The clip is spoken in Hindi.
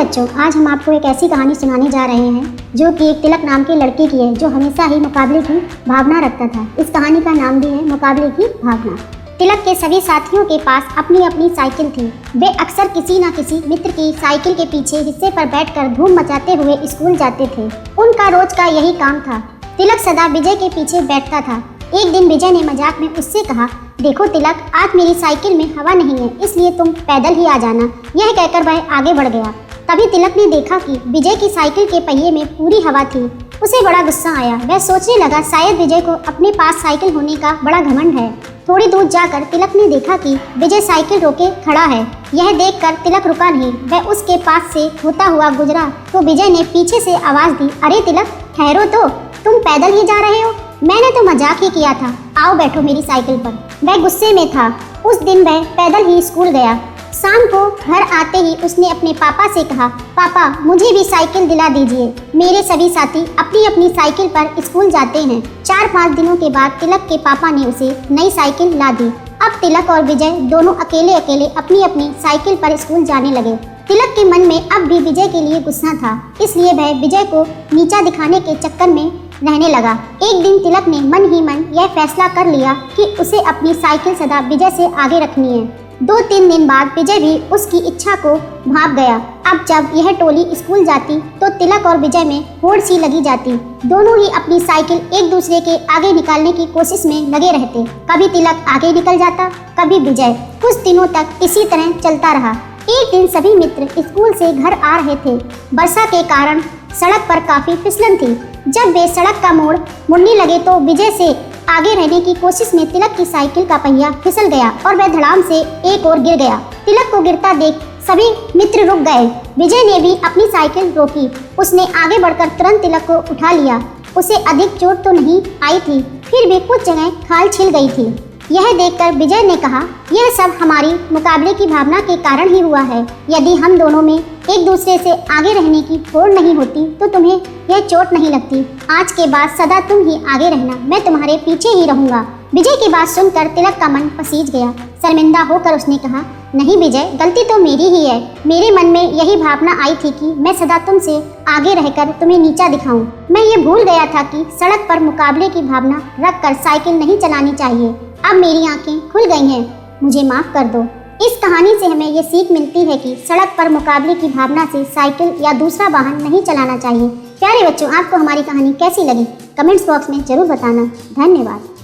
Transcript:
बच्चों, आज हम आपको एक ऐसी कहानी सुनाने जा रहे हैं जो कि एक तिलक नाम की लड़की की है जो हमेशा ही मुकाबले की भावना रखता था। इस कहानी का नाम भी है मुकाबले की भावना। तिलक के सभी साथियों के पास अपनी अपनी साइकिल थी। वे अक्सर किसी न किसी मित्र की साइकिल के पीछे हिस्से पर बैठकर धूम मचाते हुए स्कूल जाते थे। उनका रोज का यही काम था। तिलक सदा विजय के पीछे बैठता था। एक दिन विजय ने मजाक में उससे कहा, देखो तिलक, आज मेरी साइकिल में हवा नहीं है, इसलिए तुम पैदल ही आ जाना। यह कहकर वह आगे बढ़ गया। तभी तिलक ने देखा कि विजय की साइकिल के पहिए में पूरी हवा थी। उसे बड़ा गुस्सा आया। वह सोचने लगा, शायद विजय को अपने पास साइकिल होने का बड़ा घमंड है। थोड़ी दूर जाकर तिलक ने देखा कि विजय साइकिल रोके खड़ा है। यह देखकर तिलक रुका नहीं। वह उसके पास से होता हुआ गुजरा तो विजय ने पीछे से आवाज दी, अरे तिलक, ठहरो तो, तुम पैदल ही जा रहे हो? मैंने तो मजाक ही किया था। आओ बैठो मेरी साइकिल पर। वह गुस्से में था। उस दिन वह पैदल ही स्कूल गया। शाम को घर आते ही उसने अपने पापा से कहा, पापा मुझे भी साइकिल दिला दीजिए। मेरे सभी साथी अपनी अपनी साइकिल पर स्कूल जाते हैं। 4-5 दिनों के बाद तिलक के पापा ने उसे नई साइकिल ला दी। अब तिलक और विजय दोनों अकेले अकेले अपनी अपनी साइकिल पर स्कूल जाने लगे। तिलक के मन में अब भी विजय के लिए गुस्सा था, इसलिए वह विजय को नीचा दिखाने के चक्कर में रहने लगा। एक दिन तिलक ने मन ही मन यह फैसला कर लिया कि उसे अपनी साइकिल सदा विजय से आगे रखनी है। 2-3 दिन बाद विजय भी उसकी इच्छा को भांप गया। अब जब यह टोली स्कूल जाती तो तिलक और विजय में होड़ सी लगी जाती। दोनों ही अपनी साइकिल एक दूसरे के आगे निकालने की कोशिश में लगे रहते। कभी तिलक आगे निकल जाता, कभी विजय। कुछ दिनों तक इसी तरह चलता रहा। एक दिन सभी मित्र स्कूल से घर आ रहे थे। वर्षा के कारण सड़क पर काफी फिसलन थी। जब वे सड़क का मोड़ मुड़ने लगे तो विजय से आगे रहने की कोशिश में तिलक की साइकिल का पहिया फिसल गया और वह धड़ाम से एक ओर गिर गया। तिलक को गिरता देख सभी मित्र रुक गए। विजय ने भी अपनी साइकिल रोकी। उसने आगे बढ़कर तुरंत तिलक को उठा लिया। उसे अधिक चोट तो नहीं आई थी, फिर भी कुछ जगह खाल छिल गई थी। यह देखकर विजय ने कहा, यह सब हमारी मुकाबले की भावना के कारण ही हुआ है। यदि हम दोनों में एक दूसरे से आगे रहने की होड़ नहीं होती तो तुम्हें यह चोट नहीं लगती। आज के बाद सदा तुम ही आगे रहना, मैं तुम्हारे पीछे ही रहूंगा। विजय की बात सुनकर तिलक का मन पसीज गया। शर्मिंदा होकर उसने कहा, नहीं विजय, गलती तो मेरी ही है। मेरे मन में यही भावना आई थी कि मैं सदा तुमसे आगे रहकर तुम्हें नीचा दिखाऊं। मैं ये भूल गया था कि सड़क पर मुकाबले की भावना रखकर साइकिल नहीं चलानी चाहिए। अब मेरी आंखें खुल गई हैं, मुझे माफ कर दो। इस कहानी से हमें ये सीख मिलती है कि सड़क पर मुकाबले की भावना से साइकिल या दूसरा वाहन नहीं चलाना चाहिए। प्यारे बच्चों, आपको हमारी कहानी कैसी लगी? कमेंट्स बॉक्स में जरूर बताना। धन्यवाद।